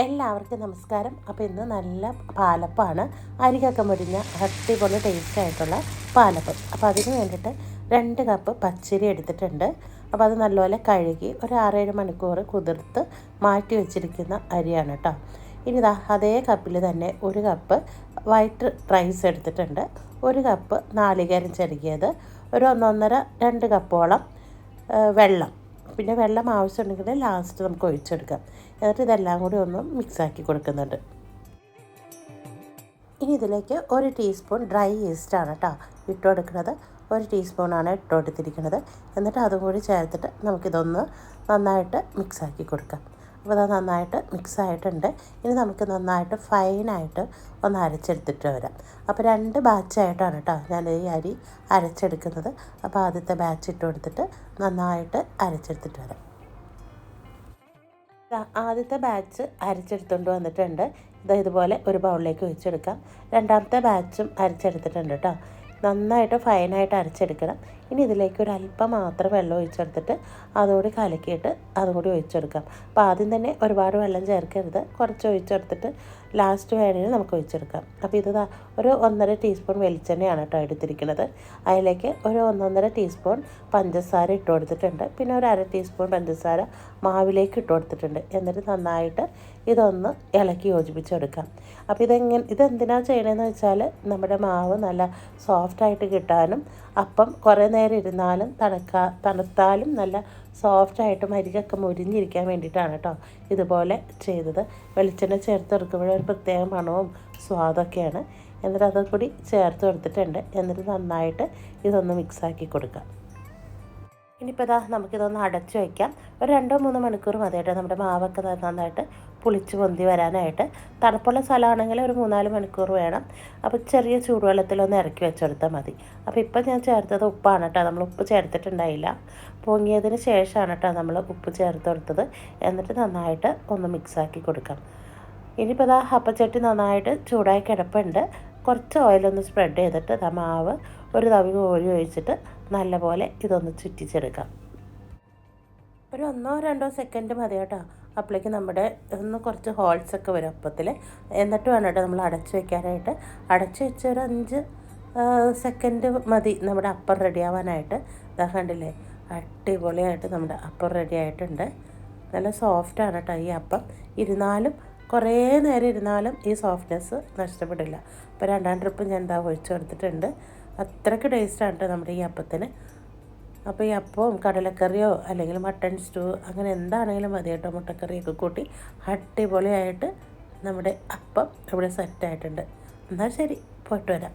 എല്ലാവർക്കും നമസ്കാരം. അപ്പോൾ ഇന്ന് നല്ല പാലപ്പമാണ്. അരികൊക്കെ മുരിഞ്ഞ അടിപൊളി ടേസ്റ്റ് ആയിട്ടുള്ള പാലപ്പം. അപ്പോൾ അതിന് വേണ്ടിയിട്ട് 2 കപ്പ് പച്ചരി എടുത്തിട്ടുണ്ട്. അപ്പോൾ അത് നല്ലപോലെ കഴുകി ഒരു 6-7 മണിക്കൂർ കുതിർത്ത് മാറ്റി വെച്ചിരിക്കുന്ന അരിയാണ് കേട്ടോ. ഇനി അതേ കപ്പിൽ തന്നെ 1 കപ്പ് വൈറ്റ് റൈസ് എടുത്തിട്ടുണ്ട്. 1 കപ്പ് നാളികേരം ചെറുകിയത്, ഒരു 1-1.5-2 കപ്പോളം വെള്ളം. പിന്നെ വെള്ളം ആവശ്യമുണ്ടെങ്കിൽ ലാസ്റ്റ് നമുക്ക് ഒഴിച്ചെടുക്കാം. എന്നിട്ട് ഇതെല്ലാം കൂടി ഒന്ന് മിക്സാക്കി കൊടുക്കുന്നുണ്ട്. ഇനി ഇതിലേക്ക് 1 ടീസ്പൂൺ ഡ്രൈ ഈസ്റ്റാണ് കേട്ടോ ഇട്ട് കൊടുക്കുന്നത്. 1 ടീസ്പൂണാണ് ഇട്ട് കൊടുത്തിരിക്കുന്നത്. എന്നിട്ട് അതും കൂടി ചേർത്തിട്ട് നമുക്കിതൊന്ന് നന്നായിട്ട് മിക്സാക്കി കൊടുക്കാം. അപ്പോൾ അത് നന്നായിട്ട് മിക്സായിട്ടുണ്ട്. ഇനി നമുക്ക് നന്നായിട്ട് ഫൈനായിട്ട് ഒന്ന് അരച്ചെടുത്തിട്ട് വരാം. അപ്പോൾ 2 ബാച്ചായിട്ടാണ് കേട്ടോ ഞാൻ ഈ അരി അരച്ചെടുക്കുന്നത്. അപ്പോൾ ആദ്യത്തെ ബാച്ച് ഇട്ട് കൊടുത്തിട്ട് നന്നായിട്ട് അരച്ചെടുത്തിട്ട് വരാം. ആദ്യത്തെ ബാച്ച് അരച്ചെടുത്തുകൊണ്ട് വന്നിട്ടുണ്ട്. ഇതുപോലെ ഒരു ബൗളിലേക്ക് ഒഴിച്ചെടുക്കാം. രണ്ടാമത്തെ ബാച്ചും അരച്ചെടുത്തിട്ടുണ്ട് കേട്ടോ. നന്നായിട്ട് ഫൈനായിട്ട് അരച്ചെടുക്കണം. ഇനി ഇതിലേക്ക് ഒരു അല്പം മാത്രം വെള്ളം ഒഴിച്ചെടുത്തിട്ട് അതുകൂടി കലക്കിയിട്ട് അതും കൂടി ഒഴിച്ചെടുക്കാം. അപ്പോൾ ആദ്യം തന്നെ ഒരുപാട് വെള്ളം ചേർക്കരുത്, കുറച്ച് ഒഴിച്ചെടുത്തിട്ട് ലാസ്റ്റ് വേണമെങ്കിൽ നമുക്ക് ഒഴിച്ചെടുക്കാം. അപ്പോൾ ഇത് ഒരു 1.5 ടീസ്പൂൺ വെളിച്ചെണ്ണയാണ് കേട്ടോ എടുത്തിരിക്കുന്നത്. അതിലേക്ക് ഒരു 1.5 ടീസ്പൂൺ പഞ്ചസാര ഇട്ട് കൊടുത്തിട്ടുണ്ട്. പിന്നെ ഒരു 1/2 ടീസ്പൂൺ പഞ്ചസാര മാവിലേക്ക് ഇട്ട് കൊടുത്തിട്ടുണ്ട്. എന്നിട്ട് നന്നായിട്ട് ഇതൊന്ന് ഇളക്കി യോജിപ്പിച്ചെടുക്കാം. അപ്പോൾ ഇതെന്തിനാണ് ചെയ്യണമെന്ന് വെച്ചാൽ നമ്മുടെ മാവ് നല്ല സോഫ്റ്റായിട്ട് കിട്ടാനും അപ്പം കുറേ നേരം ഇരുന്നാലും തണുത്താലും നല്ല സോഫ്റ്റായിട്ടും അരികൊക്കെ മുരിഞ്ഞിരിക്കാൻ വേണ്ടിയിട്ടാണ് കേട്ടോ ഇതുപോലെ ചെയ്തത്. വെളിച്ചെണ്ണ ചേർത്ത് കൊടുക്കുമ്പോൾ ഒരു പ്രത്യേക മണവും സ്വാദൊക്കെയാണ്. എന്നിട്ട് അതും കൂടി ചേർത്ത് കൊടുത്തിട്ടുണ്ട്. എന്നിട്ട് നന്നായിട്ട് ഇതൊന്ന് മിക്സാക്കി കൊടുക്കാം. ഇനിയിപ്പോൾ നമുക്കിതൊന്ന് അടച്ചു വയ്ക്കാം. ഒരു 2-3 മണിക്കൂർ മതി കേട്ടോ നമ്മുടെ മാവൊക്കെ നന്നായിട്ട് പുളിച്ച് പൊന്തി വരാനായിട്ട്. തണുപ്പുള്ള സ്ഥലമാണെങ്കിൽ ഒരു 3-4 മണിക്കൂർ വേണം. അപ്പോൾ ചെറിയ ചൂടുവെള്ളത്തിലൊന്ന് ഇറക്കി വെച്ചെടുത്താൽ മതി. അപ്പോൾ ഇപ്പം ഞാൻ ചേർത്തത് ഉപ്പാണ് കേട്ടോ. നമ്മൾ ഉപ്പ് ചേർത്തിട്ടുണ്ടായില്ല. പൊങ്ങിയതിന് ശേഷമാണ് കേട്ടോ നമ്മൾ ഉപ്പ് ചേർത്ത് കൊടുത്തത്. എന്നിട്ട് നന്നായിട്ട് ഒന്ന് മിക്സാക്കി കൊടുക്കാം. ഇനിയിപ്പോൾ അപ്പച്ചട്ടി നന്നായിട്ട് ചൂടായി കിടപ്പുണ്ട്. കുറച്ച് ഓയിലൊന്ന് സ്പ്രെഡ് ചെയ്തിട്ട് മാവ് ഒരു തവി കോരി ഒഴിച്ചിട്ട് നല്ലപോലെ ഇതൊന്ന് ചുറ്റിച്ചെടുക്കാം. ഒരു 1-2 സെക്കൻഡ് മതി കേട്ടോ. അപ്പോഴേക്ക് നമ്മുടെ കുറച്ച് ഹോൾസൊക്കെ വരും അപ്പത്തിൽ. എന്നിട്ട് വേണം കേട്ടോ നമ്മൾ അടച്ചു വയ്ക്കാനായിട്ട്. അടച്ചു വെച്ച് ഒരു 5 സെക്കൻഡ് മതി നമ്മുടെ അപ്പം റെഡിയാവാനായിട്ട്. കണ്ടില്ലേ, അടിപൊളിയായിട്ട് നമ്മുടെ അപ്പം റെഡി ആയിട്ടുണ്ട്. നല്ല സോഫ്റ്റാണ് കേട്ടോ ഈ അപ്പം. കുറേ നേരം ഇരുന്നാലും ഈ സോഫ്റ്റ്നെസ് നഷ്ടപ്പെടില്ല. അപ്പോൾ 2-ാം ട്രിപ്പ് ഞാൻ ഒഴിച്ചു കൊടുത്തിട്ടുണ്ട്. അത്രയ്ക്ക് ടേസ്റ്റാണ് കേട്ടോ നമ്മുടെ ഈ അപ്പത്തിന്. അപ്പോൾ ഈ അപ്പവും കടലക്കറിയോ അല്ലെങ്കിൽ മട്ടൺ സ്റ്റൂ അങ്ങനെ എന്താണെങ്കിലും മതി കേട്ടോ. മുട്ടക്കറിയൊക്കെ കൂട്ടി അടിപൊളിയായിട്ട് നമ്മുടെ അപ്പം ഇവിടെ സെറ്റായിട്ടുണ്ട്. എന്നാൽ ശരി, പോയിട്ട് വരാം.